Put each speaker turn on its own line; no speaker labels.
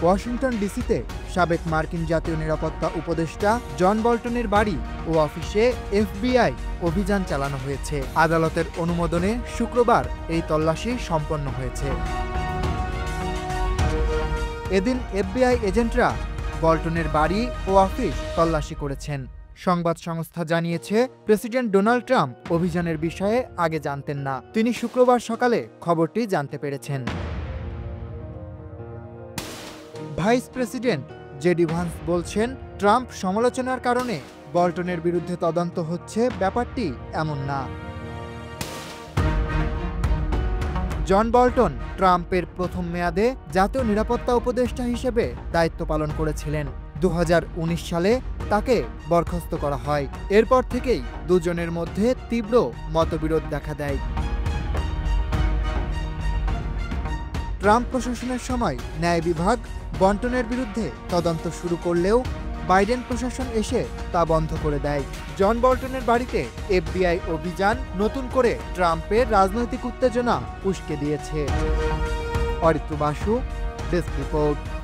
Washington ডিসিতে সাবেক মার্কিন জাতীয় নিরাপত্তা উপদেষ্টা জন বল্টনের বাড়ি ও অফিসে এফবিআই অভিযান চালানো হয়েছে। আদালতের অনুমোদনে শুক্রবার এই তল্লাশি সম্পন্ন হয়েছে। এদিন এফবিআই এজেন্টরা বল্টনের বাড়ি ও অফিস তল্লাশি করেছেন। সংবাদ সংস্থা জানিয়েছে, প্রেসিডেন্ট ডোনাল্ড ট্রাম্প অভিযানের বিষয়ে আগে জানতেন না। তিনি শুক্রবার সকালে খবরটি জানতে পেরেছেন। ভাইস প্রেসিডেন্ট জেডি ভান্স বলছেন, ট্রাম্প সমালোচনার কারণে বল্টনের বিরুদ্ধে তদন্ত হচ্ছে, ব্যাপারটি এমন না। জন বল্টন ট্রাম্পের প্রথম মেয়াদে জাতীয় নিরাপত্তা উপদেষ্টা হিসেবে দায়িত্ব পালন করেছিলেন। 2019 সালে তাকে বরখাস্ত করা হয়। এরপর থেকেই দুজনের মধ্যে তীব্র মতবিরোধ দেখা দেয়। ট্রাম্প প্রশাসনের সময় ন্যায় বিভাগ বল্টনের বিরুদ্ধে তদন্ত শুরু করলেও বাইডেন প্রশাসন এসে তা বন্ধ করে দেয়। জন বল্টনের বাড়িতে এফবিআই অভিযান নতুন করে ট্রাম্পের রাজনৈতিক উত্তেজনা উস্কে দিয়েছে। Aritra Basu, desk report.